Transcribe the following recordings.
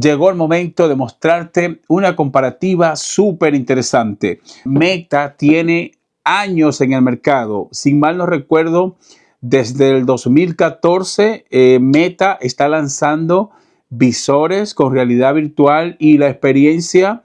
Llegó el momento de mostrarte una comparativa súper interesante. Meta tiene años en el mercado. Sin mal no recuerdo, desde el 2014, Meta está lanzando visores con realidad virtual y la experiencia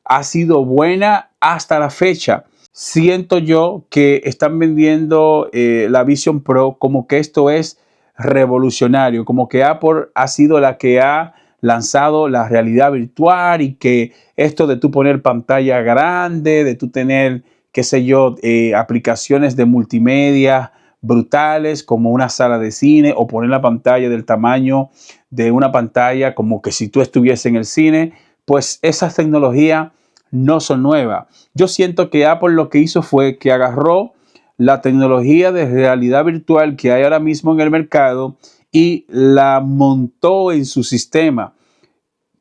ha sido buena hasta la fecha. Siento yo que están vendiendo la Vision Pro como que esto es revolucionario, como que Apple ha sido la que ha lanzado la realidad virtual y que esto de tú poner pantalla grande, de tú tener, qué sé yo, aplicaciones de multimedia brutales como una sala de cine o poner la pantalla del tamaño de una pantalla como que si tú estuviese en el cine, pues esas tecnologías no son nuevas. Yo siento que Apple lo que hizo fue que agarró la tecnología de realidad virtual que hay ahora mismo en el mercado y la montó en su sistema.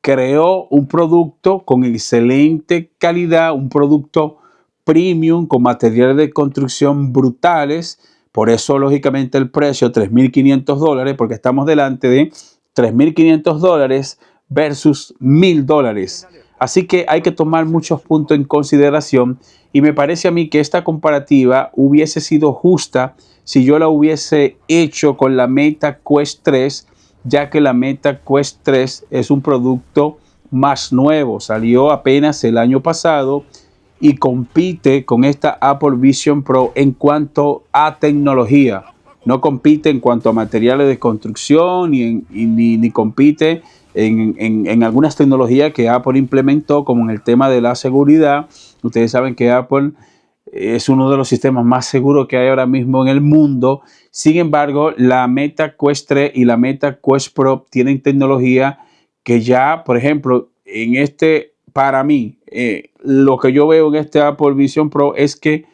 Creó un producto con excelente calidad, un producto premium con materiales de construcción brutales. Por eso, lógicamente, el precio $3,500, porque estamos delante de $3,500 versus $1,000. Así que hay que tomar muchos puntos en consideración y me parece a mí que esta comparativa hubiese sido justa si yo la hubiese hecho con la Meta Quest 3, ya que la Meta Quest 3 es un producto más nuevo, salió apenas el año pasado y compite con esta Apple Vision Pro en cuanto a tecnología. No compite en cuanto a materiales de construcción ni compite en algunas tecnologías que Apple implementó, como en el tema de la seguridad. Ustedes saben que Apple es uno de los sistemas más seguros que hay ahora mismo en el mundo. Sin embargo, la Meta Quest 3 y la Meta Quest Pro tienen tecnología que ya, por ejemplo, para mí, lo que yo veo en este Apple Vision Pro es que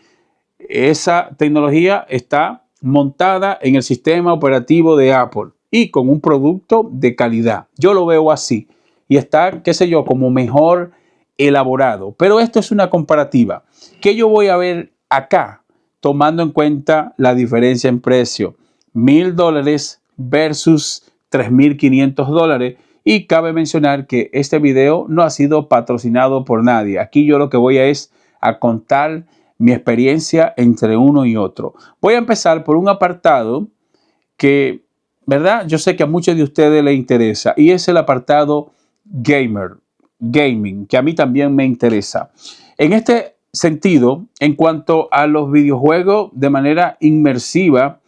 esa tecnología está montada en el sistema operativo de Apple y con un producto de calidad. Yo lo veo así y está, qué sé yo, como mejor elaborado. Pero esto es una comparativa. ¿Qué yo voy a ver acá? Tomando en cuenta la diferencia en precio. $1,000 versus $3,500. Y cabe mencionar que este video no ha sido patrocinado por nadie. Aquí yo lo que voy es a contar mi experiencia entre uno y otro. Voy a empezar por un apartado que, ¿verdad? Yo sé que a muchos de ustedes les interesa y es el apartado gaming, que a mí también me interesa. En este sentido, en cuanto a los videojuegos de manera inmersiva,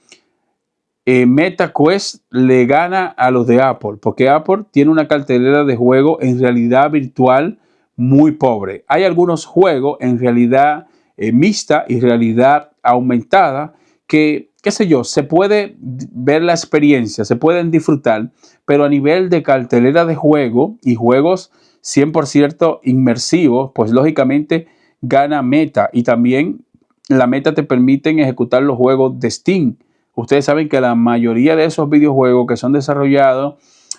Meta Quest le gana a los de Apple, porque Apple tiene una cartelera de juegos en realidad virtual muy pobre. Hay algunos juegos en realidad mixta y realidad aumentada que, qué sé yo, se puede ver la experiencia, se pueden disfrutar, pero a nivel de cartelera de juego y juegos 100% inmersivos, pues lógicamente gana Meta. Y también la Meta te permiten ejecutar los juegos de Steam. Ustedes saben que la mayoría de esos videojuegos que son desarrollados,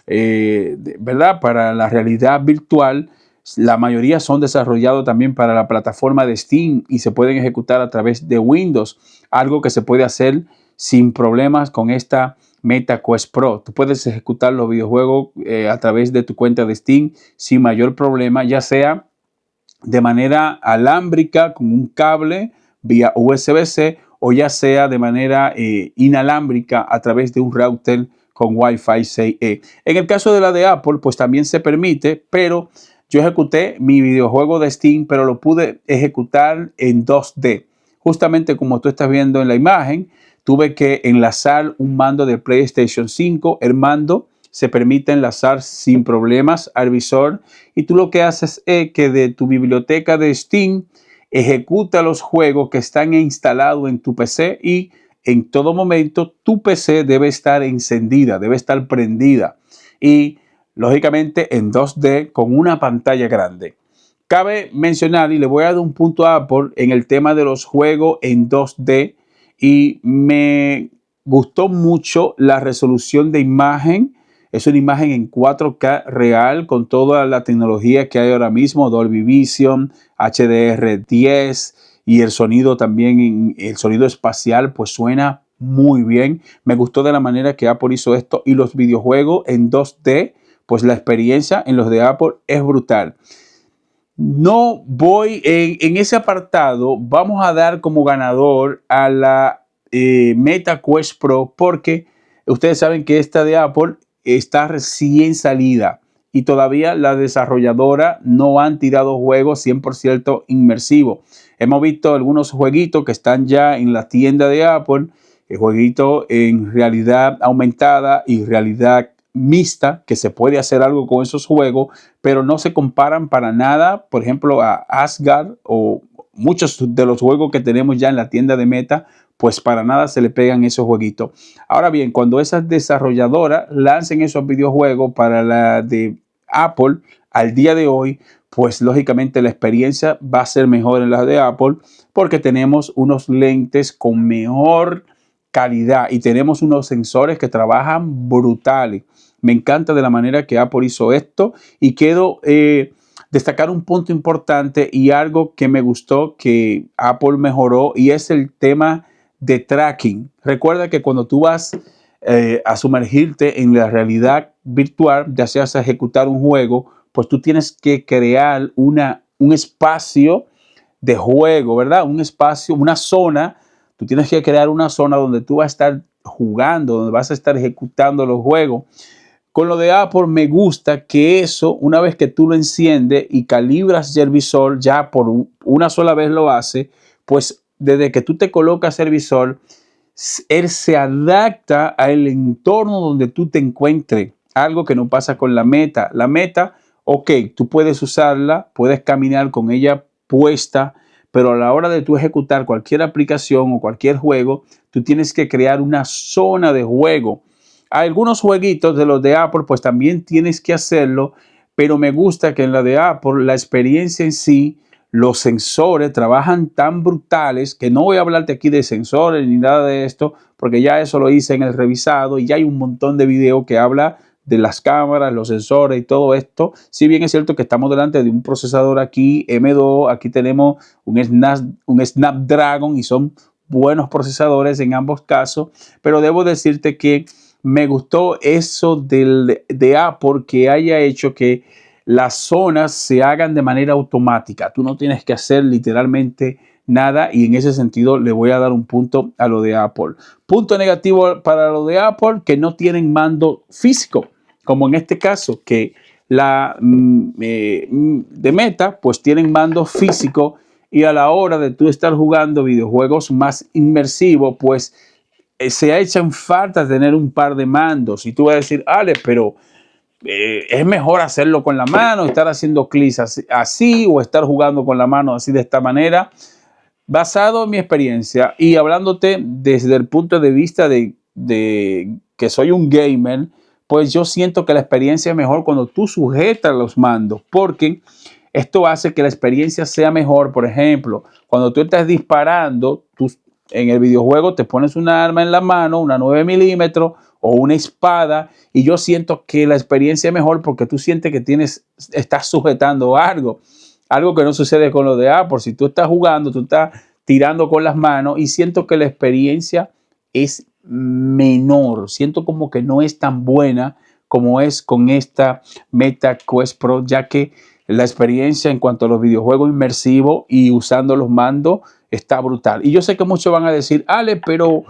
¿verdad? Para la realidad virtual, la mayoría son desarrollados también para la plataforma de Steam y se pueden ejecutar a través de Windows, algo que se puede hacer sin problemas con esta Meta Quest Pro. Tú puedes ejecutar los videojuegos a través de tu cuenta de Steam sin mayor problema, ya sea de manera alámbrica con un cable vía USB-C o ya sea de manera inalámbrica a través de un router con Wi-Fi 6E. En el caso de la de Apple, pues también se permite, pero yo ejecuté mi videojuego de Steam, pero lo pude ejecutar en 2D. Justamente como tú estás viendo en la imagen, tuve que enlazar un mando de PlayStation 5. El mando se permite enlazar sin problemas al visor y tú lo que haces es que de tu biblioteca de Steam ejecuta los juegos que están instalados en tu PC y en todo momento tu PC debe estar encendida, debe estar prendida y lógicamente en 2D con una pantalla grande. Cabe mencionar y le voy a dar un punto a Apple en el tema de los juegos en 2D y me gustó mucho la resolución de imagen. Es una imagen en 4K real con toda la tecnología que hay ahora mismo, Dolby Vision, HDR10 y el sonido también, el sonido espacial, pues suena muy bien. Me gustó de la manera que Apple hizo esto y los videojuegos en 2D pues la experiencia en los de Apple es brutal. No voy en ese apartado, vamos a dar como ganador a la Meta Quest Pro, porque ustedes saben que esta de Apple está recién salida y todavía la desarrolladora no han tirado juegos 100% inmersivos. Hemos visto algunos jueguitos que están ya en la tienda de Apple, jueguitos en realidad aumentada y realidad mixta, que se puede hacer algo con esos juegos, pero no se comparan para nada, por ejemplo, a Asgard o muchos de los juegos que tenemos ya en la tienda de Meta, pues para nada se le pegan esos jueguitos. Ahora bien, cuando esas desarrolladoras lancen esos videojuegos para la de Apple al día de hoy, pues lógicamente la experiencia va a ser mejor en la de Apple porque tenemos unos lentes con mejor calidad y tenemos unos sensores que trabajan brutales. Me encanta de la manera que Apple hizo esto y quiero destacar un punto importante y algo que me gustó que Apple mejoró y es el tema de tracking. Recuerda que cuando tú vas a sumergirte en la realidad virtual, ya seas a ejecutar un juego, pues tú tienes que crear un espacio de juego, ¿verdad? Un espacio, una zona. Tú tienes que crear una zona donde tú vas a estar jugando, donde vas a estar ejecutando los juegos. Con lo de Apple me gusta que eso, una vez que tú lo enciendes y calibras el visor, ya por una sola vez lo hace, pues desde que tú te colocas el visor, él se adapta al entorno donde tú te encuentres. Algo que no pasa con la Meta. La Meta, ok, tú puedes usarla, puedes caminar con ella puesta, pero a la hora de tú ejecutar cualquier aplicación o cualquier juego, tú tienes que crear una zona de juego. Algunos jueguitos de los de Apple, pues también tienes que hacerlo, pero me gusta que en la de Apple la experiencia en sí, los sensores trabajan tan brutales que no voy a hablarte aquí de sensores ni nada de esto, porque ya eso lo hice en el revisado y ya hay un montón de video que habla de las cámaras, los sensores y todo esto. Si bien es cierto que estamos delante de un procesador aquí M2, aquí tenemos un Snapdragon y son buenos procesadores en ambos casos, pero debo decirte que me gustó eso de Apple que haya hecho que las zonas se hagan de manera automática. Tú no tienes que hacer literalmente nada y en ese sentido le voy a dar un punto a lo de Apple. Punto negativo para lo de Apple, que no tienen mando físico, como en este caso, que la de Meta pues tienen mando físico y a la hora de tú estar jugando videojuegos más inmersivos, pues se echan falta tener un par de mandos. Y tú vas a decir, Ale, pero es mejor hacerlo con la mano, estar haciendo clics así o estar jugando con la mano así de esta manera. Basado en mi experiencia y hablándote desde el punto de vista de que soy un gamer, pues yo siento que la experiencia es mejor cuando tú sujetas los mandos, porque esto hace que la experiencia sea mejor. Por ejemplo, cuando tú estás disparando, en el videojuego te pones una arma en la mano, una 9 milímetros o una espada, y yo siento que la experiencia es mejor porque tú sientes que estás sujetando algo que no sucede con lo de Apple. Si tú estás jugando, tú estás tirando con las manos y siento que la experiencia es menor. Siento como que no es tan buena como es con esta Meta Quest Pro, ya que la experiencia en cuanto a los videojuegos inmersivos y usando los mandos está brutal. Y yo sé que muchos van a decir, Ale, pero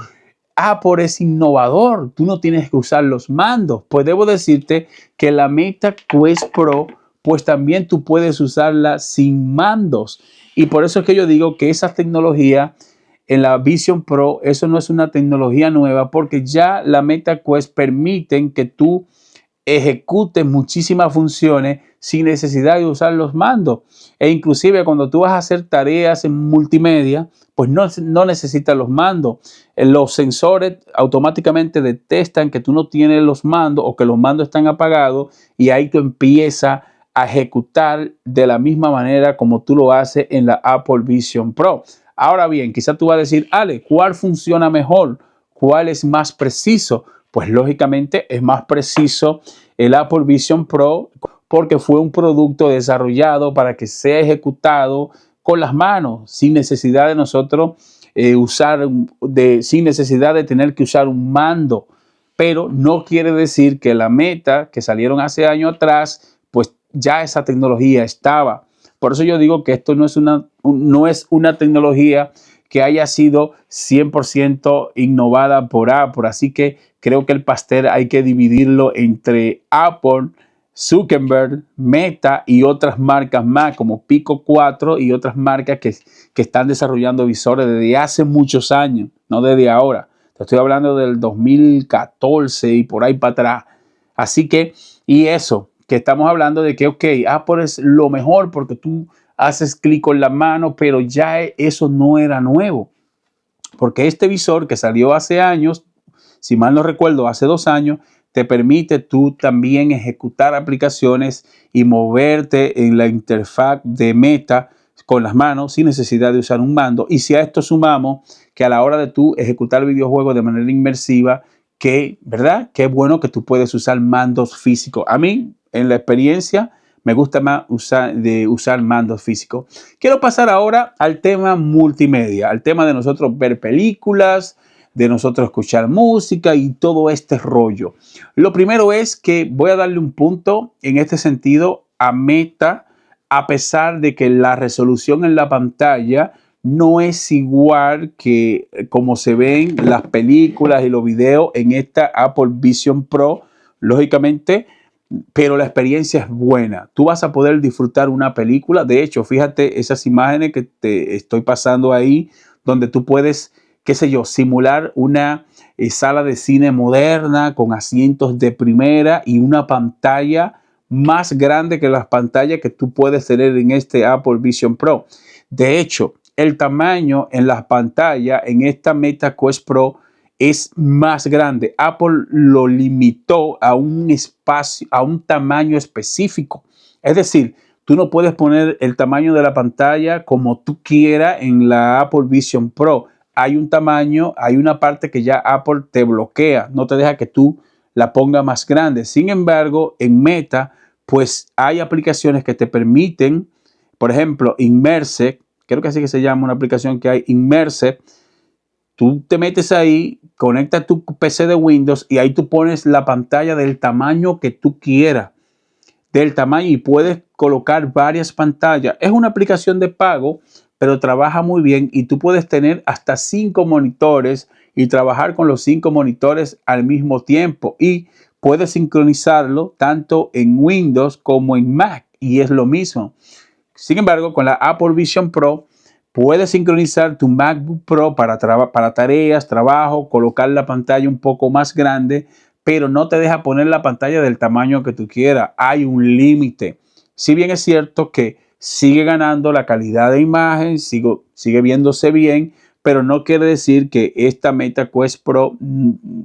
Apple es innovador, tú no tienes que usar los mandos. Pues debo decirte que la Meta Quest Pro, pues también tú puedes usarla sin mandos. Y por eso es que yo digo que esa tecnología en la Vision Pro, eso no es una tecnología nueva, porque ya la Meta Quest permiten que tú ejecutes muchísimas funciones sin necesidad de usar los mandos. E inclusive cuando tú vas a hacer tareas en multimedia, pues no necesitas los mandos. Los sensores automáticamente detectan que tú no tienes los mandos o que los mandos están apagados y ahí tú empiezas a ejecutar de la misma manera como tú lo haces en la Apple Vision Pro. Ahora bien, quizás tú vas a decir, Ale, ¿cuál funciona mejor? ¿Cuál es más preciso? Pues lógicamente es más preciso el Apple Vision Pro porque fue un producto desarrollado para que sea ejecutado con las manos, sin necesidad de nosotros sin necesidad de tener que usar un mando. pero no quiere decir que la Meta que salieron hace años atrás, pues ya esa tecnología estaba. Por eso yo digo que esto no es una tecnología que haya sido 100% innovada por Apple. Así que creo que el pastel hay que dividirlo entre Apple, Zuckerberg, Meta y otras marcas más como Pico 4 y otras marcas que están desarrollando visores desde hace muchos años, no desde ahora. Te estoy hablando del 2014 y por ahí para atrás. Así que, y eso, que estamos hablando de que, ok, Apple es lo mejor porque tú haces clic con la mano, pero ya eso no era nuevo. Porque este visor que salió hace años, si mal no recuerdo, hace 2 años, te permite tú también ejecutar aplicaciones y moverte en la interfaz de Meta con las manos sin necesidad de usar un mando. Y si a esto sumamos que a la hora de tú ejecutar videojuegos de manera inmersiva, que, ¿verdad? Qué bueno que tú puedes usar mandos físicos. A mí, en la experiencia, me gusta más usar mandos físicos. Quiero pasar ahora al tema multimedia, al tema de nosotros ver películas, de nosotros escuchar música y todo este rollo. Lo primero es que voy a darle un punto en este sentido a Meta, a pesar de que la resolución en la pantalla no es igual que como se ven las películas y los videos en esta Apple Vision Pro, lógicamente, pero la experiencia es buena. Tú vas a poder disfrutar una película. De hecho, fíjate esas imágenes que te estoy pasando ahí, donde tú puedes, qué sé yo, simular una sala de cine moderna con asientos de primera y una pantalla más grande que las pantallas que tú puedes tener en este Apple Vision Pro. De hecho, el tamaño en las pantallas en esta Meta Quest Pro es más grande. Apple lo limitó a un espacio, a un tamaño específico. Es decir, tú no puedes poner el tamaño de la pantalla como tú quieras en la Apple Vision Pro. Hay un tamaño, hay una parte que ya Apple te bloquea, no te deja que tú la pongas más grande. Sin embargo, en Meta, pues hay aplicaciones que te permiten, por ejemplo, Immerse, creo que así que se llama una aplicación que hay, Immerse. Tú te metes ahí, conectas tu PC de Windows y ahí tú pones la pantalla del tamaño que tú quieras, del tamaño, y puedes colocar varias pantallas. Es una aplicación de pago, pero trabaja muy bien y tú puedes tener hasta 5 monitores y trabajar con los 5 monitores al mismo tiempo y puedes sincronizarlo tanto en Windows como en Mac y es lo mismo. Sin embargo, con la Apple Vision Pro puedes sincronizar tu MacBook Pro para tareas, trabajo, colocar la pantalla un poco más grande, pero no te deja poner la pantalla del tamaño que tú quieras. Hay un límite. Si bien es cierto que sigue ganando la calidad de imagen, sigue viéndose bien, pero no quiere decir que esta Meta Quest Pro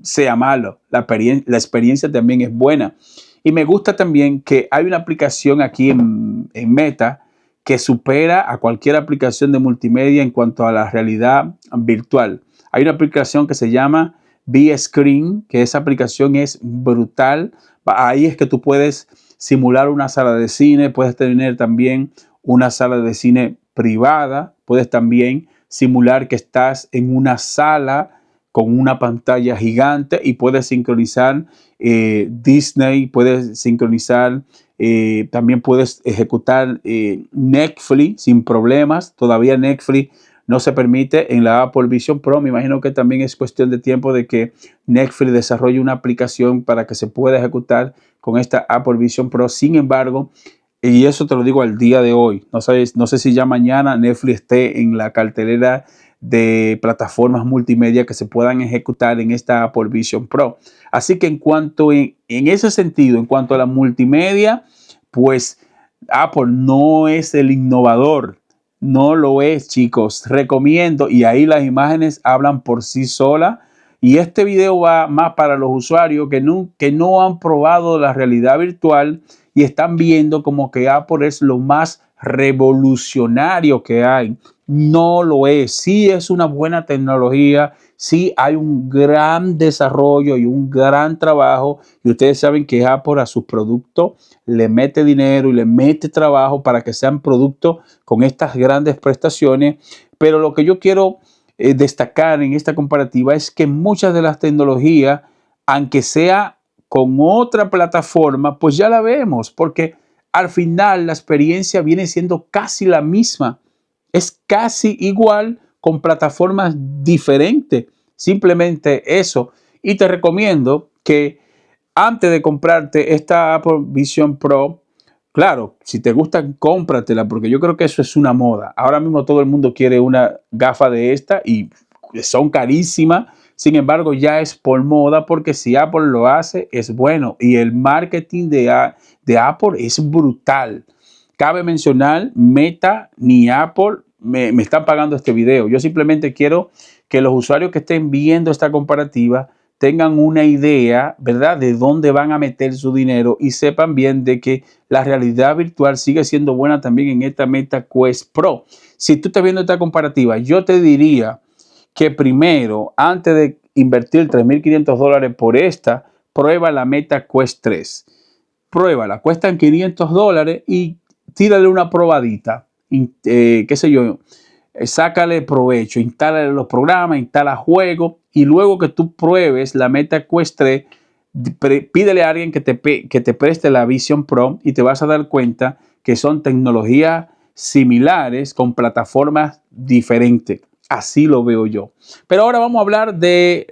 sea malo. La experiencia también es buena. Y me gusta también que hay una aplicación aquí en Meta que supera a cualquier aplicación de multimedia en cuanto a la realidad virtual. Hay una aplicación que se llama V-Screen, que esa aplicación es brutal. Ahí es que tú puedes simular una sala de cine, puedes tener también una sala de cine privada, puedes también simular que estás en una sala con una pantalla gigante y puedes sincronizar Disney, puedes sincronizar, también puedes ejecutar Netflix sin problemas. Todavía Netflix no se permite en la Apple Vision Pro. Me imagino que también es cuestión de tiempo de que Netflix desarrolle una aplicación para que se pueda ejecutar con esta Apple Vision Pro. Sin embargo, y eso te lo digo al día de hoy, no sé si ya mañana Netflix esté en la cartelera de plataformas multimedia que se puedan ejecutar en esta Apple Vision Pro. Así que en ese sentido, en cuanto a la multimedia, pues Apple no es el innovador, no lo es, chicos. Recomiendo, y ahí las imágenes hablan por sí solas. Y este video va más para los usuarios que no han probado la realidad virtual y están viendo como que Apple es lo más revolucionario que hay. No lo es. Sí es una buena tecnología, sí hay un gran desarrollo y un gran trabajo. Y ustedes saben que Apple a sus productos le mete dinero y le mete trabajo para que sean productos con estas grandes prestaciones. Pero lo que yo quiero destacar en esta comparativa es que muchas de las tecnologías aunque sea con otra plataforma, pues ya la vemos, porque al final la experiencia viene siendo casi la misma. Es casi igual con plataformas diferentes. Simplemente eso. Y te recomiendo que antes de comprarte esta Apple Vision Pro, claro, si te gusta, cómpratela, porque yo creo que eso es una moda. Ahora mismo todo el mundo quiere una gafa de esta y son carísimas. Sin embargo, ya es por moda, porque si Apple lo hace, es bueno. Y el marketing de Apple es brutal. Cabe mencionar, Meta ni Apple me están pagando este video. Yo simplemente quiero que los usuarios que estén viendo esta comparativa tengan una idea, ¿verdad?, de dónde van a meter su dinero y sepan bien de que la realidad virtual sigue siendo buena también en esta Meta Quest Pro. Si tú estás viendo esta comparativa, yo te diría que primero, antes de invertir $3,500 por esta, prueba la Meta Quest 3. Pruébala, cuestan $500 y tírale una probadita. Qué sé yo, sácale provecho, instálale los programas, instala juegos y luego que tú pruebes la Meta Quest 3, pídele a alguien que te preste la Vision Pro y te vas a dar cuenta que son tecnologías similares con plataformas diferentes. Así lo veo yo. Pero ahora vamos a hablar de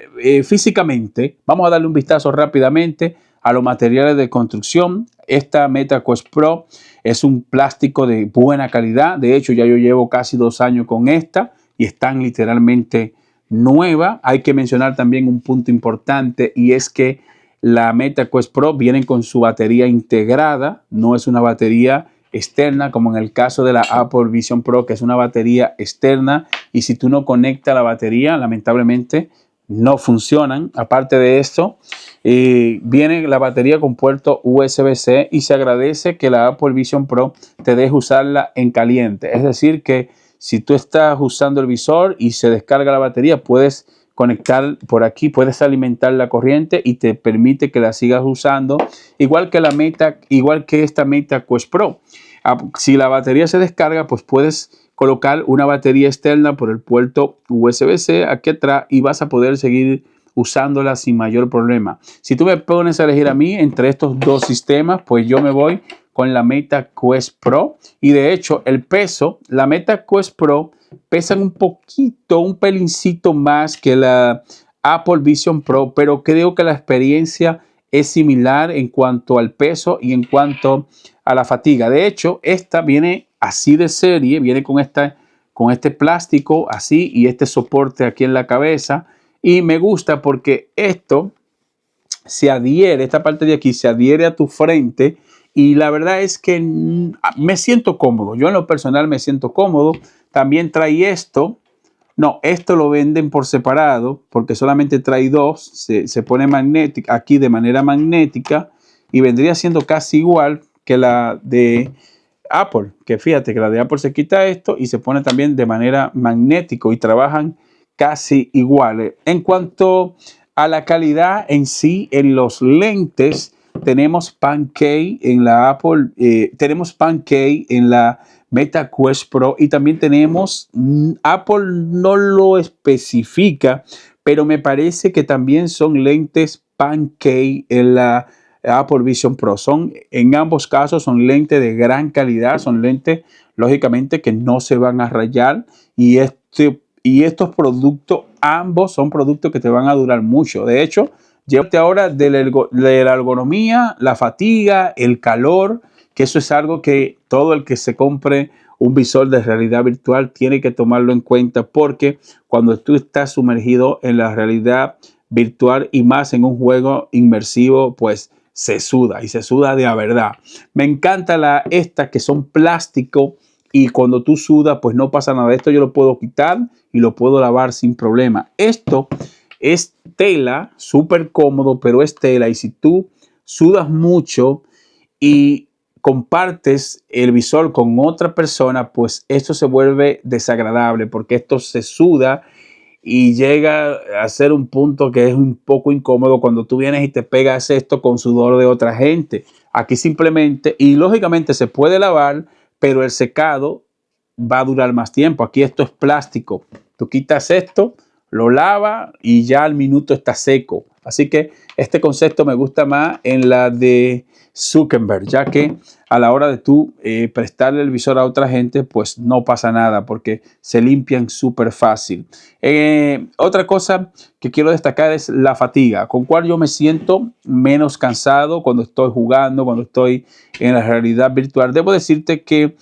físicamente. Vamos a darle un vistazo rápidamente a los materiales de construcción. Esta Meta Quest Pro es un plástico de buena calidad. De hecho, ya yo llevo casi 2 años con esta y están literalmente nueva. Hay que mencionar también un punto importante, y es que la Meta Quest Pro viene con su batería integrada. No es una batería externa como en el caso de la Apple Vision Pro, que es una batería externa, y si tú no conectas la batería, lamentablemente no funcionan. Aparte de esto, viene la batería con puerto USB-C y se agradece que la Apple Vision Pro te deje usarla en caliente. Es decir, que si tú estás usando el visor y se descarga la batería, puedes conectar por aquí, puedes alimentar la corriente y te permite que la sigas usando, igual que esta Meta Quest Pro. Si la batería se descarga, pues puedes colocar una batería externa por el puerto USB-C aquí atrás y vas a poder seguir usándola sin mayor problema. Si tú me pones a elegir a mí entre estos dos sistemas, pues yo me voy con la Meta Quest Pro. Y de hecho, el peso, la Meta Quest Pro pesan un poquito, un pelincito más que la Apple Vision Pro, pero creo que la experiencia es similar en cuanto al peso y en cuanto a la fatiga. De hecho, esta viene así de serie, viene con este plástico así y este soporte aquí en la cabeza. Y me gusta porque esto se adhiere, esta parte de aquí se adhiere a tu frente, y la verdad es que me siento cómodo. Yo en lo personal me siento cómodo. También trae esto. No, esto lo venden por separado porque solamente trae dos. Se pone magnética aquí de manera magnética y vendría siendo casi igual que la de Apple. Que fíjate que la de Apple se quita esto y se pone también de manera magnético y trabajan casi iguales. En cuanto a la calidad en sí, en los lentes, tenemos Pancake en la Apple, tenemos Pancake en la Meta Quest Pro y también tenemos, Apple no lo especifica, pero me parece que también son lentes Pancake en la Apple Vision Pro. En ambos casos son lentes de gran calidad, son lentes lógicamente que no se van a rayar, y estos productos, ambos son productos que te van a durar mucho. De hecho, llévate ahora de la ergonomía, la fatiga, el calor, que eso es algo que todo el que se compre un visor de realidad virtual tiene que tomarlo en cuenta, porque cuando tú estás sumergido en la realidad virtual y más en un juego inmersivo, pues se suda, y se suda de a verdad. Me encanta estas que son plástico, y cuando tú sudas, pues no pasa nada. Esto yo lo puedo quitar y lo puedo lavar sin problema. Esto es tela, súper cómodo, pero es tela. Y si tú sudas mucho y compartes el visor con otra persona, pues esto se vuelve desagradable, porque esto se suda y llega a ser un punto que es un poco incómodo cuando tú vienes y te pegas esto con sudor de otra gente. Aquí simplemente, y lógicamente se puede lavar, pero el secado va a durar más tiempo. Aquí esto es plástico. Tú quitas esto, lo lava y ya al minuto está seco. Así que este concepto me gusta más en la de Zuckerberg, ya que a la hora de tú prestarle el visor a otra gente, pues no pasa nada porque se limpian súper fácil. Otra cosa que quiero destacar es la fatiga, con cual yo me siento menos cansado cuando estoy jugando, cuando estoy en la realidad virtual. Debo decirte que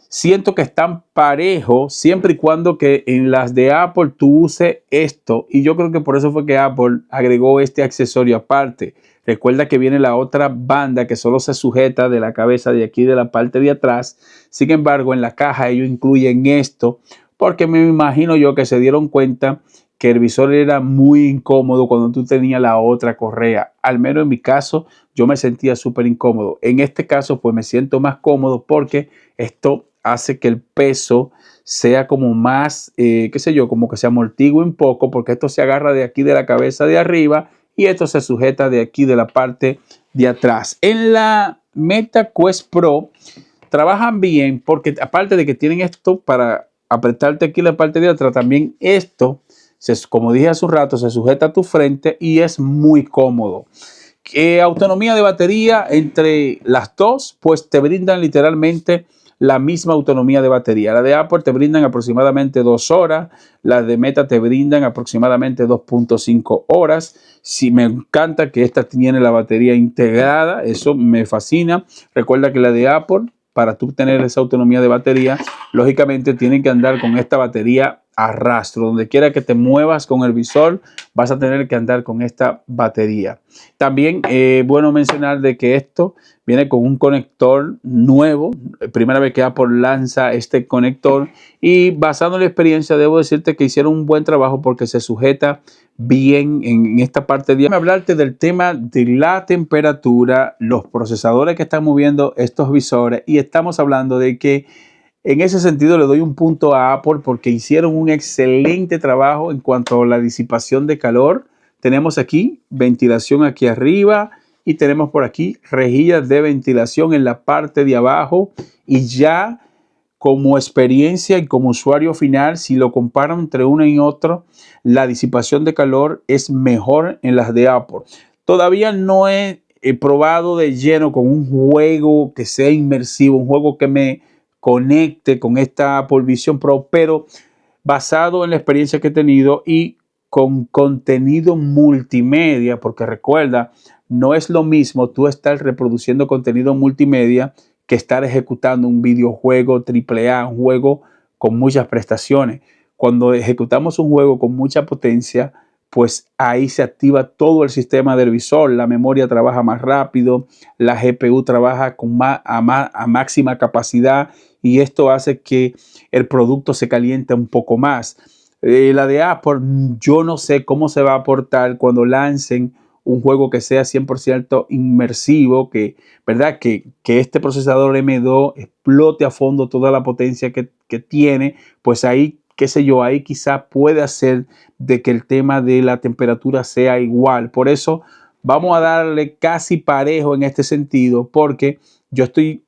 siento que están parejos siempre y cuando que en las de Apple tú uses esto. Y yo creo que por eso fue que Apple agregó este accesorio aparte. Recuerda que viene la otra banda que solo se sujeta de la cabeza de aquí de la parte de atrás. Sin embargo, en la caja ellos incluyen esto porque me imagino yo que se dieron cuenta que el visor era muy incómodo cuando tú tenías la otra correa. Al menos en mi caso, yo me sentía súper incómodo. En este caso, pues me siento más cómodo porque esto hace que el peso sea como más, qué sé yo, como que se amortigue un poco, porque esto se agarra de aquí de la cabeza de arriba y esto se sujeta de aquí de la parte de atrás. En la Meta Quest Pro trabajan bien porque aparte de que tienen esto para apretarte aquí la parte de atrás, también esto, como dije hace un rato, se sujeta a tu frente y es muy cómodo. Autonomía de batería entre las dos, pues te brindan literalmente la misma autonomía de batería. La de Apple te brindan aproximadamente 2 horas, las de Meta te brindan aproximadamente 2.5 horas. Sí, me encanta que esta tiene la batería integrada, eso me fascina. Recuerda que la de Apple, para tú tener esa autonomía de batería, lógicamente tienen que andar con esta batería a rastro. Donde quiera que te muevas con el visor, vas a tener que andar con esta batería. También bueno mencionar de que esto viene con un conector nuevo, primera vez que Apple lanza este conector y basado en la experiencia debo decirte que hicieron un buen trabajo porque se sujeta bien en esta parte. Déjame hablarte del tema de la temperatura, los procesadores que están moviendo estos visores y estamos hablando de que en ese sentido le doy un punto a Apple porque hicieron un excelente trabajo en cuanto a la disipación de calor. Tenemos aquí ventilación aquí arriba y tenemos por aquí rejillas de ventilación en la parte de abajo y ya como experiencia y como usuario final, si lo comparan entre uno y otro, la disipación de calor es mejor en las de Apple. Todavía no he probado de lleno con un juego que sea inmersivo, un juego que me conecte con esta Apple Vision Pro, pero basado en la experiencia que he tenido y con contenido multimedia, porque recuerda, no es lo mismo tú estar reproduciendo contenido multimedia que estar ejecutando un videojuego AAA, un juego con muchas prestaciones. Cuando ejecutamos un juego con mucha potencia, pues ahí se activa todo el sistema del visor, la memoria trabaja más rápido, la GPU trabaja a máxima capacidad y esto hace que el producto se caliente un poco más. La de Apple, yo no sé cómo se va a aportar cuando lancen un juego que sea 100% inmersivo, ¿verdad? Que este procesador M2 explote a fondo toda la potencia que tiene, pues ahí, qué sé yo, ahí quizá puede hacer de que el tema de la temperatura sea igual. Por eso vamos a darle casi parejo en este sentido, porque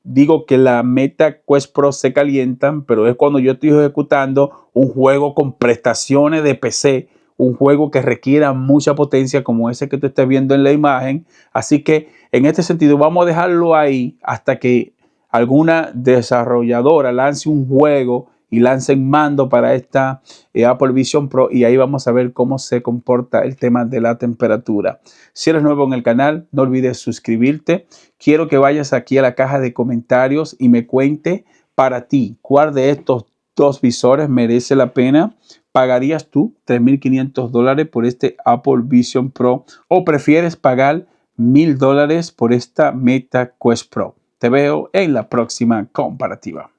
digo que la Meta Quest Pro se calientan, pero es cuando yo estoy ejecutando un juego con prestaciones de PC, un juego que requiera mucha potencia como ese que tú estás viendo en la imagen. Así que en este sentido vamos a dejarlo ahí hasta que alguna desarrolladora lance un juego y lancen mando para esta Apple Vision Pro y ahí vamos a ver cómo se comporta el tema de la temperatura. Si eres nuevo en el canal, no olvides suscribirte. Quiero que vayas aquí a la caja de comentarios y me cuente para ti cuál de estos dos visores merece la pena. ¿Pagarías tú $3,500 por este Apple Vision Pro o prefieres pagar $1,000 por esta Meta Quest Pro? Te veo en la próxima comparativa.